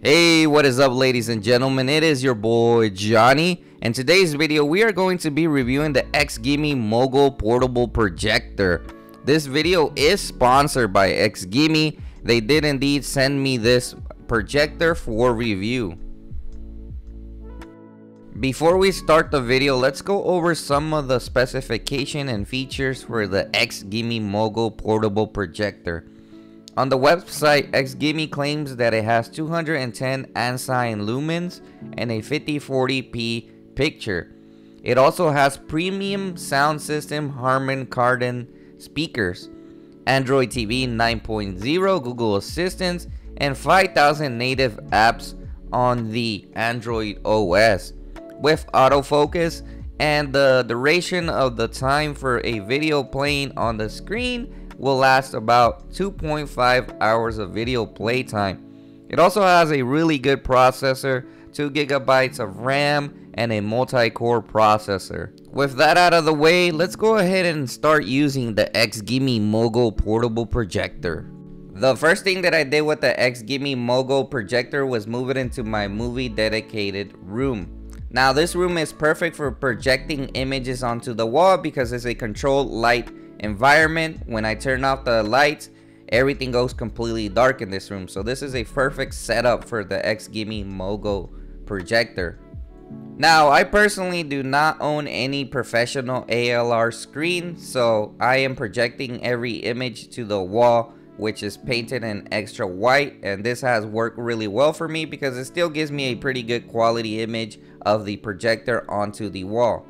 Hey, what is up, ladies and gentlemen? It is your boy Johnny, and today's video we are going to be reviewing the Xgimi Mogo portable projector. This video is sponsored by Xgimi. They did indeed send me this projector for review. Before we start the video, let's go over some of the specification and features for the Xgimi Mogo portable projector. On the website, Xgimi claims that it has 210 ANSI lumens and a 5040p picture. It also has premium sound system Harman Kardon speakers, Android TV 9.0, Google Assistant, and 5,000 native apps on the Android OS. With autofocus, and the duration of the time for a video playing on the screen will last about 2.5 hours of video playtime. It also has a really good processor, 2 GB of RAM, and a multi-core processor. With that out of the way, let's go ahead and start using the Xgimi Mogo portable projector. The first thing that I did with the Xgimi Mogo projector was move it into my movie dedicated room. Now this room is perfect for projecting images onto the wall because it's a controlled light environment. When I turn off the lights, everything goes completely dark in this room. So this is a perfect setup for the Xgimi Mogo projector. Now I personally do not own any professional ALR screen, so I am projecting every image to the wall, which is painted in extra white, and this has worked really well for me because it still gives me a pretty good quality image of the projector onto the wall.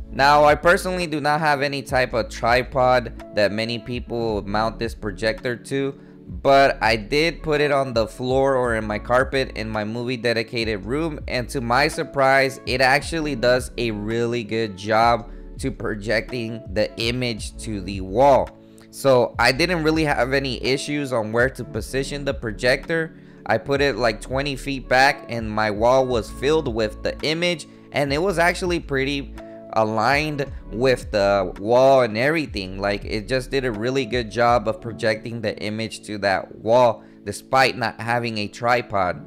Now I personally do not have any type of tripod that many people mount this projector to, but I did put it on the floor or in my carpet in my movie dedicated room, and to my surprise it actually does a really good job to projecting the image to the wall. So I didn't really have any issues on where to position the projector. I put it like 20 feet back and my wall was filled with the image, and it was actually pretty aligned with the wall and everything. Like, it just did a really good job of projecting the image to that wall despite not having a tripod.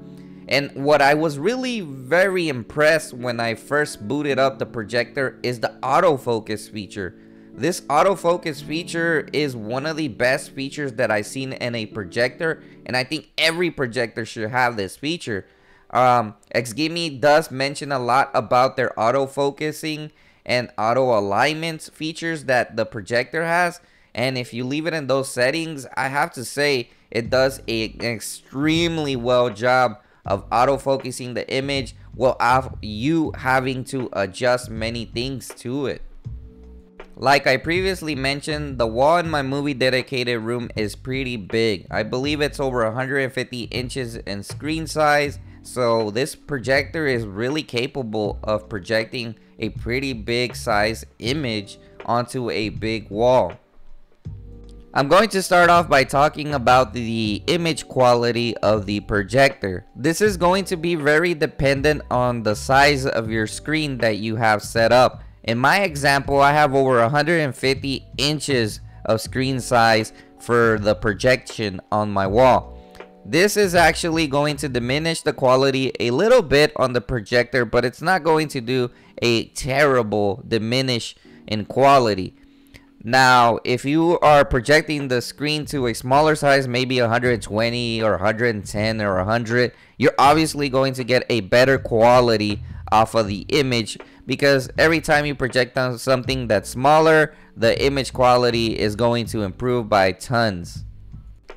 And what I was really very impressed when I first booted up the projector is the autofocus feature. This autofocus feature is one of the best features that I've seen in a projector, and I think every projector should have this feature. Xgimi does mention a lot about their autofocusing and auto alignment features that the projector has, and if you leave it in those settings, I have to say it does an extremely well job of autofocusing the image without you having to adjust many things to it. Like I previously mentioned, the wall in my movie dedicated room is pretty big. I believe it's over 150 inches in screen size, so this projector is really capable of projecting a pretty big size image onto a big wall. I'm going to start off by talking about the image quality of the projector. This is going to be very dependent on the size of your screen that you have set up. In my example, I have over 150 inches of screen size for the projection on my wall. This is actually going to diminish the quality a little bit on the projector, but it's not going to do a terrible diminish in quality. Now, if you are projecting the screen to a smaller size, maybe 120 or 110 or 100, you're obviously going to get a better quality off of the image, because every time you project on something that's smaller, the image quality is going to improve by tons.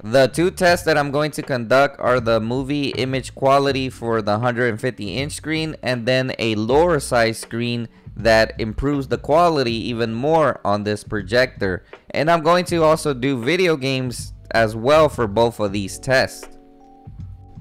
The two tests that I'm going to conduct are the movie image quality for the 150 inch screen, and then a lower size screen that improves the quality even more on this projector. And I'm going to also do video games as well for both of these tests.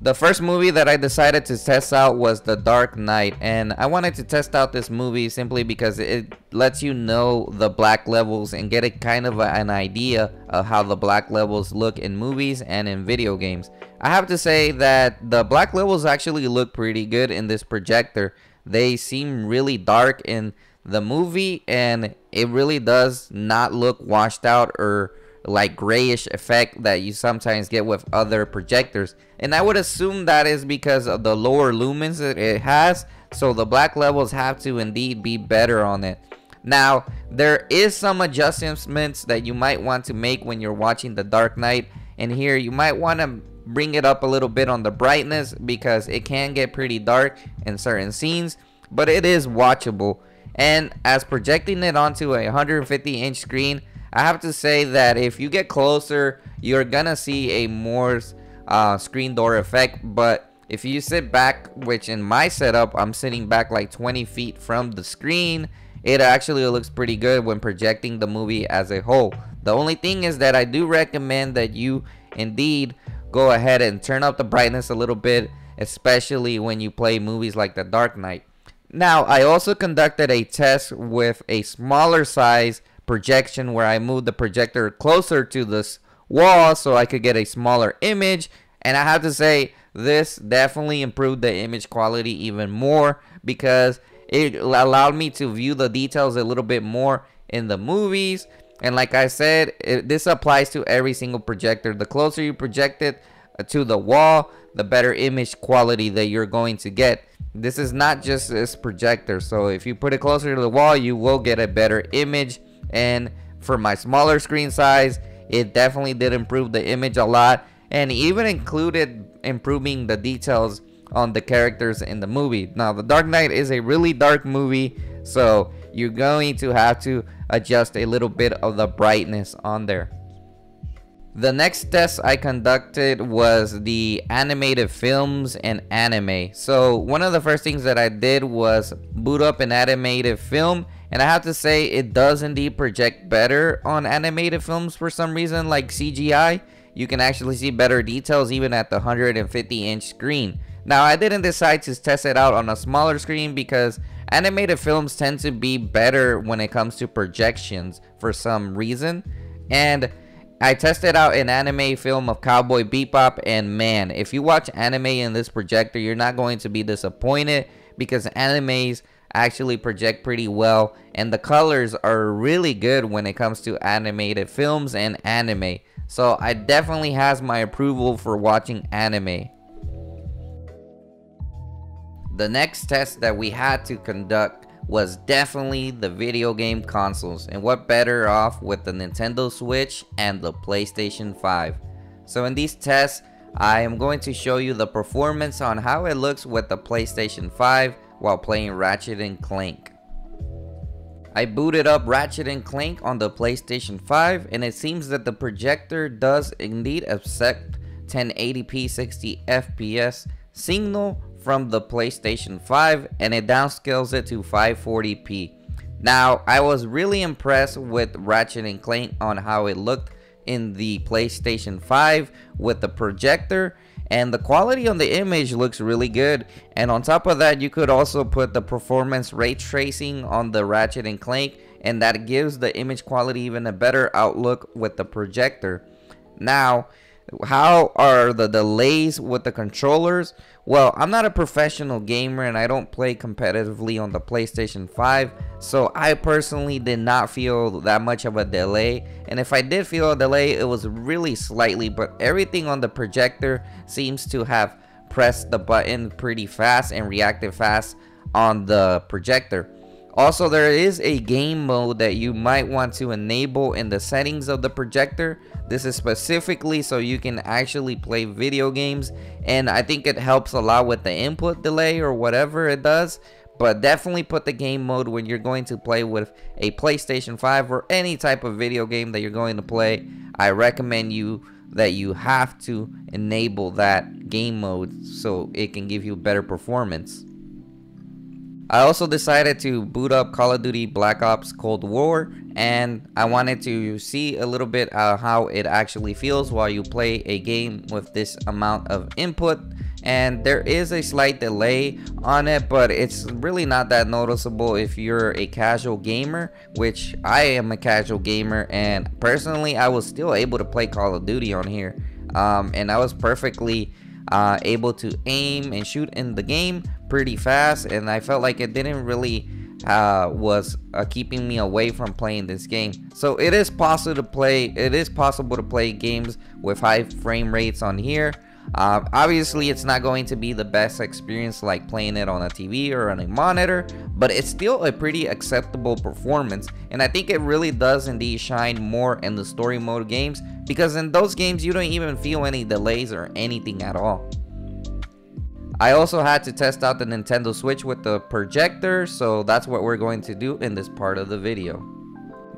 The first movie that I decided to test out was The Dark Knight, and I wanted to test out this movie simply because it lets you know the black levels and get a kind of an idea of how the black levels look in movies and in video games. I have to say that the black levels actually look pretty good in this projector. They seem really dark in the movie, and it really does not look washed out or like grayish effect that you sometimes get with other projectors. And I would assume that is because of the lower lumens that it has, so the black levels have to indeed be better on it. Now, there is some adjustments that you might want to make when you're watching The Dark Knight, and here you might want to bring it up a little bit on the brightness because it can get pretty dark in certain scenes, but it is watchable. And as projecting it onto a 150-inch screen, I have to say that if you get closer, you're gonna see a more screen door effect. But if you sit back, which in my setup, I'm sitting back like 20 feet from the screen, it actually looks pretty good when projecting the movie as a whole. The only thing is that I do recommend that you indeed go ahead and turn up the brightness a little bit, especially when you play movies like The Dark Knight. Now, I also conducted a test with a smaller size projection where I moved the projector closer to this wall so I could get a smaller image, and I have to say this definitely improved the image quality even more because it allowed me to view the details a little bit more in the movies. And like I said, this applies to every single projector. The closer you project it to the wall, the better image quality that you're going to get. This is not just this projector, so if you put it closer to the wall, you will get a better image. And for my smaller screen size, it definitely did improve the image a lot, and even included improving the details on the characters in the movie. Now, The Dark Knight is a really dark movie, so you're going to have to adjust a little bit of the brightness on there. The next test I conducted was the animated films and anime. So one of the first things that I did was boot up an animated film, and I have to say it does indeed project better on animated films for some reason, like CGI. You can actually see better details even at the 150-inch screen. Now, I didn't decide to test it out on a smaller screen because animated films tend to be better when it comes to projections for some reason. And I tested out an anime film of Cowboy Bebop, and man, if you watch anime in this projector, you're not going to be disappointed because animes actually project pretty well, and the colors are really good when it comes to animated films and anime. So I definitely has my approval for watching anime. The next test that we had to conduct was definitely the video game consoles, and what better off with the Nintendo Switch and the PlayStation 5. So in these tests, I am going to show you the performance on how it looks with the PlayStation 5 while playing Ratchet and Clank. I booted up Ratchet and Clank on the PlayStation 5, and it seems that the projector does indeed accept 1080p 60 FPS signal from the PlayStation 5, and it downscales it to 540p. Now, I was really impressed with Ratchet and Clank on how it looked in the PlayStation 5 with the projector, and the quality on the image looks really good. And on top of that, you could also put the performance ray tracing on the Ratchet and Clank, and that gives the image quality even a better outlook with the projector. Now, how are the delays with the controllers? Well, I'm not a professional gamer and I don't play competitively on the PlayStation 5, so I personally did not feel that much of a delay, and if I did feel a delay, it was really slightly, but everything on the projector seems to have pressed the button pretty fast and reacted fast on the projector. Also, there is a game mode that you might want to enable in the settings of the projector. This is specifically so you can actually play video games, and I think it helps a lot with the input delay or whatever it does. But definitely put the game mode when you're going to play with a PlayStation 5 or any type of video game that you're going to play. I recommend you that you have to enable that game mode so it can give you better performance. I also decided to boot up Call of Duty Black Ops Cold War, and I wanted to see a little bit how it actually feels while you play a game with this amount of input. And there is a slight delay on it, but it's really not that noticeable if you're a casual gamer, which I am a casual gamer, and personally I was still able to play Call of Duty on here, and I was perfectly able to aim and shoot in the game pretty fast, and I felt like it didn't really was keeping me away from playing this game. So it is possible to play games with high frame rates on here. Obviously it's not going to be the best experience like playing it on a TV or on a monitor, but it's still a pretty acceptable performance, and I think it really does indeed shine more in the story mode games, because in those games you don't even feel any delays or anything at all. I also had to test out the Nintendo Switch with the projector, so that's what we're going to do in this part of the video.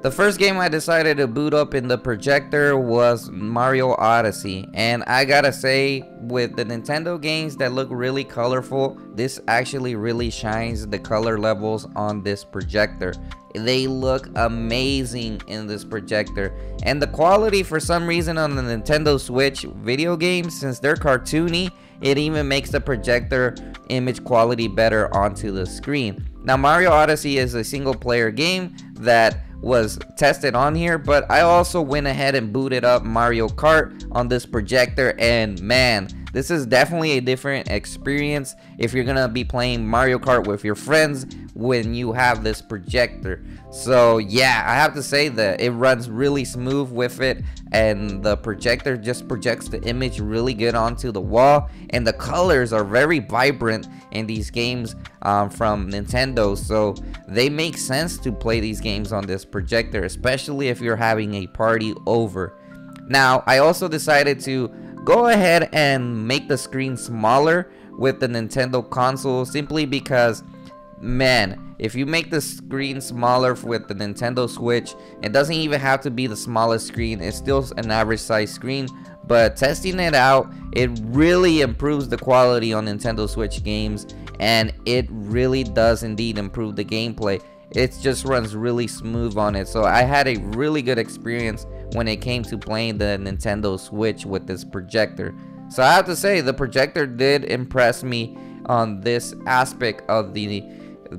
The first game I decided to boot up in the projector was Mario Odyssey, and I gotta say, with the Nintendo games that look really colorful, this actually really shines the color levels on this projector. They look amazing in this projector, and the quality for some reason on the Nintendo Switch video games, since they're cartoony, it even makes the projector image quality better onto the screen. Now Mario Odyssey is a single player game that was tested on here, but I also went ahead and booted up Mario Kart on this projector, and man, this is definitely a different experience if you're gonna be playing Mario Kart with your friends when you have this projector. So yeah, I have to say that it runs really smooth with it, and the projector just projects the image really good onto the wall, and the colors are very vibrant in these games from Nintendo, so they make sense to play these games on this projector, especially if you're having a party over. Now I also decided to go ahead and make the screen smaller with the Nintendo console, simply because, man, if you make the screen smaller with the Nintendo Switch, it doesn't even have to be the smallest screen, it's still an average size screen, but testing it out, it really improves the quality on Nintendo Switch games, and it really does indeed improve the gameplay. It just runs really smooth on it, so I had a really good experience when it came to playing the Nintendo Switch with this projector. So I have to say, the projector did impress me on this aspect of the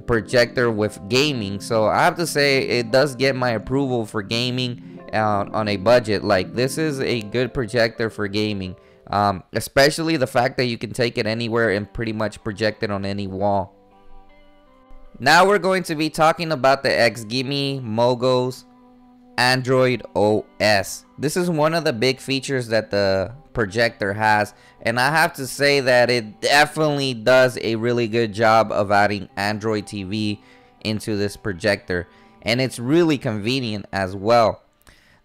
projector with gaming. So I have to say, it does get my approval for gaming on a budget. Like, this is a good projector for gaming, especially the fact that you can take it anywhere and pretty much project it on any wall. Now we're going to be talking about the Xgimi Mogo's Android OS. This is one of the big features that the projector has, and I have to say that it definitely does a really good job of adding Android TV into this projector, and it's really convenient as well.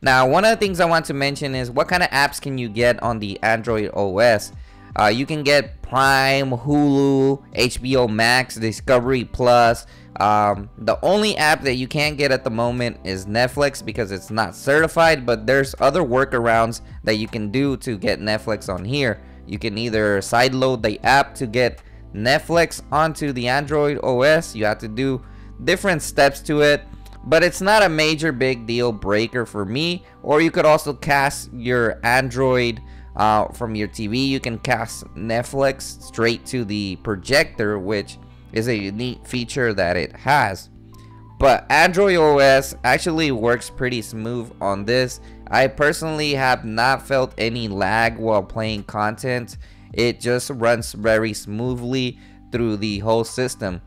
Now, one of the things I want to mention is what kind of apps can you get on the Android OS. You can get Prime, Hulu, HBO Max, Discovery Plus. The only app that you can't get at the moment is Netflix because it's not certified, but there's other workarounds that you can do to get Netflix on here. You can either sideload the app to get Netflix onto the Android OS. You have to do different steps to it, but it's not a major big deal breaker for me. Or you could also cast your Android from your TV. You can cast Netflix straight to the projector, which is a unique feature that it has. But Android OS actually works pretty smooth on this. I personally have not felt any lag while playing content. It just runs very smoothly through the whole system.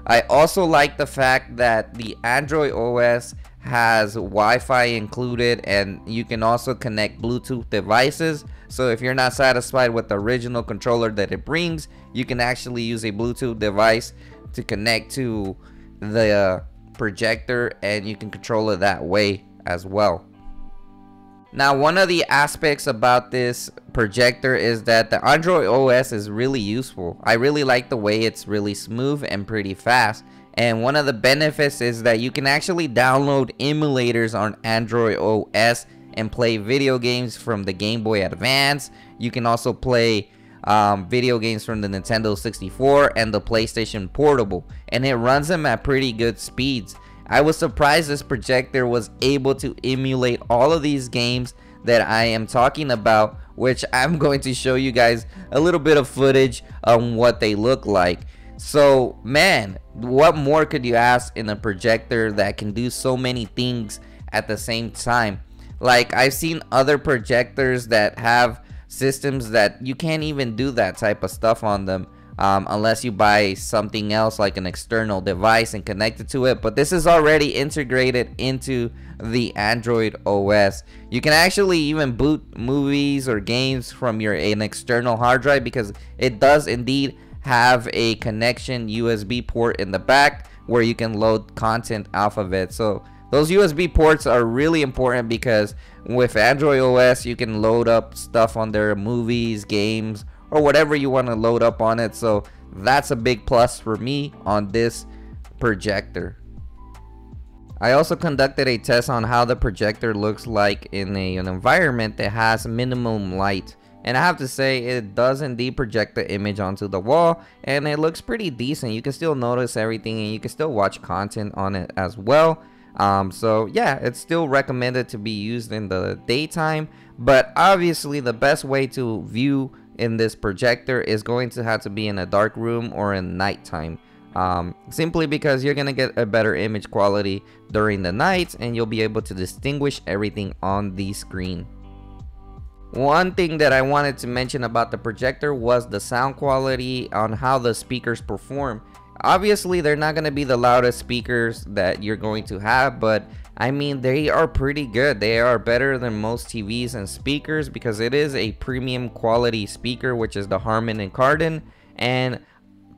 I also like the fact that the Android OS has Wi-Fi included, and you can also connect Bluetooth devices. So if you're not satisfied with the original controller that it brings, you can actually use a Bluetooth device to connect to the projector, and you can control it that way as well. Now, one of the aspects about this projector is that the Android OS is really useful. I really like the way it's really smooth and pretty fast. And one of the benefits is that you can actually download emulators on Android OS and play video games from the Game Boy Advance. You can also play video games from the Nintendo 64 and the PlayStation Portable, and it runs them at pretty good speeds. I was surprised this projector was able to emulate all of these games that I am talking about, which I'm going to show you guys a little bit of footage on what they look like. So man, what more could you ask in a projector that can do so many things at the same time? Like, I've seen other projectors that have systems that you can't even do that type of stuff on them, unless you buy something else like an external device and connect it to it. But this is already integrated into the Android OS. You can actually even boot movies or games from an external hard drive, because it does indeed have a connection USB port in the back where you can load content off of it. So those USB ports are really important, because with Android OS you can load up stuff on their movies, games, or whatever you want to load up on it. So that's a big plus for me on this projector. I also conducted a test on how the projector looks like in an environment that has minimum light, and I have to say it does indeed project the image onto the wall, and it looks pretty decent. You can still notice everything, and you can still watch content on it as well. So yeah, it's still recommended to be used in the daytime, but obviously the best way to view in this projector is going to have to be in a dark room or in nighttime, simply because you're gonna get a better image quality during the night, and you'll be able to distinguish everything on the screen. One thing that I wanted to mention about the projector was the sound quality, on how the speakers perform. Obviously they're not going to be the loudest speakers that you're going to have, but I mean, they are pretty good. They are better than most TVs and speakers, because it is a premium quality speaker, which is the Harman and Kardon. And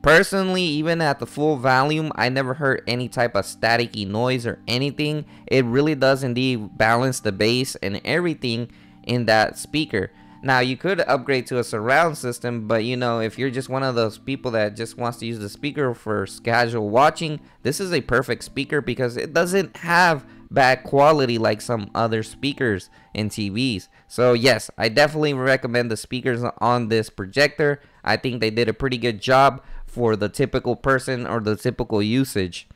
personally, even at the full volume, I never heard any type of staticky noise or anything. It really does indeed balance the bass and everything in that speaker. Now, you could upgrade to a surround system, but you know, if you're just one of those people that just wants to use the speaker for casual watching, this is a perfect speaker, because it doesn't have bad quality like some other speakers in TVs. So yes, I definitely recommend the speakers on this projector. I think they did a pretty good job for the typical person or the typical usage.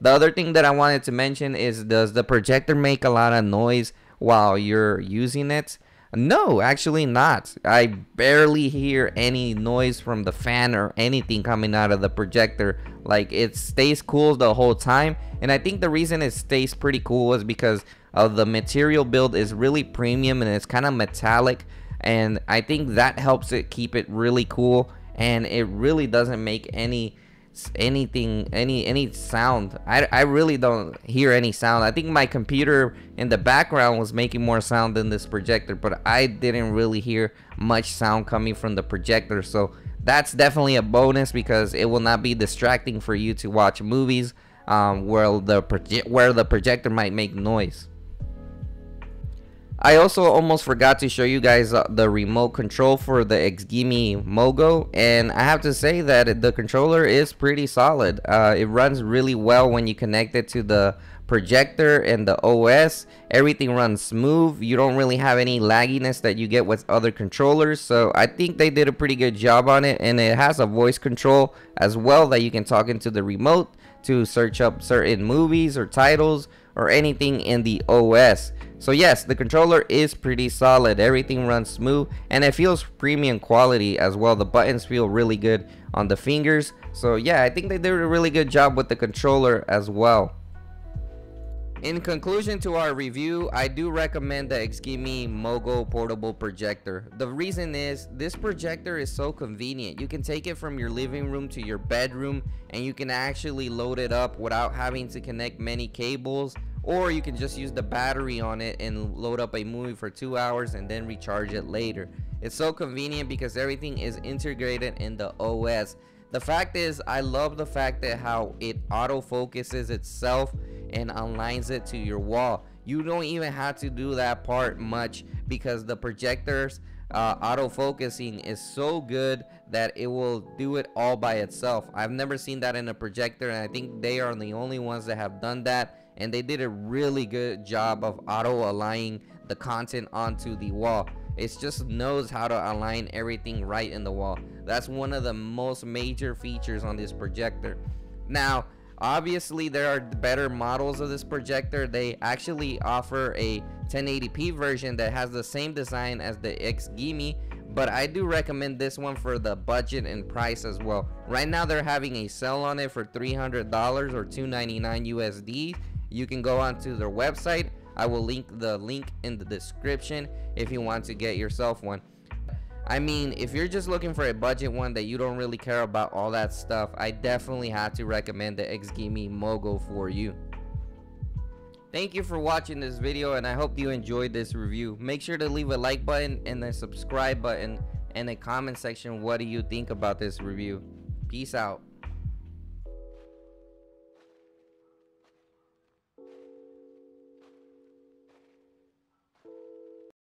The other thing that I wanted to mention is, does the projector make a lot of noise while you're using it? No, actually not. I barely hear any noise from the fan or anything coming out of the projector. Like, it stays cool the whole time, and I think the reason it stays pretty cool is because of the material build is really premium, and it's kind of metallic, and I think that helps it keep it really cool, and it really doesn't make any sound. I really don't hear any sound. I think my computer in the background was making more sound than this projector, but I didn't really hear much sound coming from the projector. So that's definitely a bonus, because it will not be distracting for you to watch movies where the projector might make noise. I also almost forgot to show you guys the remote control for the Xgimi Mogo, and I have to say that the controller is pretty solid. It runs really well when you connect it to the projector and the OS. Everything runs smooth. You don't really have any lagginess that you get with other controllers, so I think they did a pretty good job on it. And it has a voice control as well that you can talk into the remote to search up certain movies or titles or anything in the OS. So yes, the controller is pretty solid. Everything runs smooth, and it feels premium quality as well. The buttons feel really good on the fingers. So yeah, I think they did a really good job with the controller as well. In conclusion to our review, I do recommend the Xgimi Mogo portable projector. The reason is, this projector is so convenient. You can take it from your living room to your bedroom, and you can actually load it up without having to connect many cables, or you can just use the battery on it and load up a movie for 2 hours and then recharge it later. It's so convenient because everything is integrated in the OS. The fact is, I love the fact that how it auto focuses itself and aligns it to your wall. You don't even have to do that part much, because the projector's auto focusing is so good that it will do it all by itself. I've never seen that in a projector, and I think they are the only ones that have done that, and they did a really good job of auto aligning the content onto the wall. It just knows how to align everything right in the wall. That's one of the most major features on this projector. Now, obviously there are better models of this projector. They actually offer a 1080p version that has the same design as the Xgimi, but I do recommend this one for the budget and price as well. Right now they're having a sale on it for $300 or $299 USD. You can go onto their website. I will link the link in the description if you want to get yourself one. I mean, if you're just looking for a budget one that you don't really care about all that stuff, I definitely have to recommend the Xgimi Mogo for you. Thank you for watching this video, and I hope you enjoyed this review. Make sure to leave a like button and a subscribe button and a comment section. What do you think about this review? Peace out.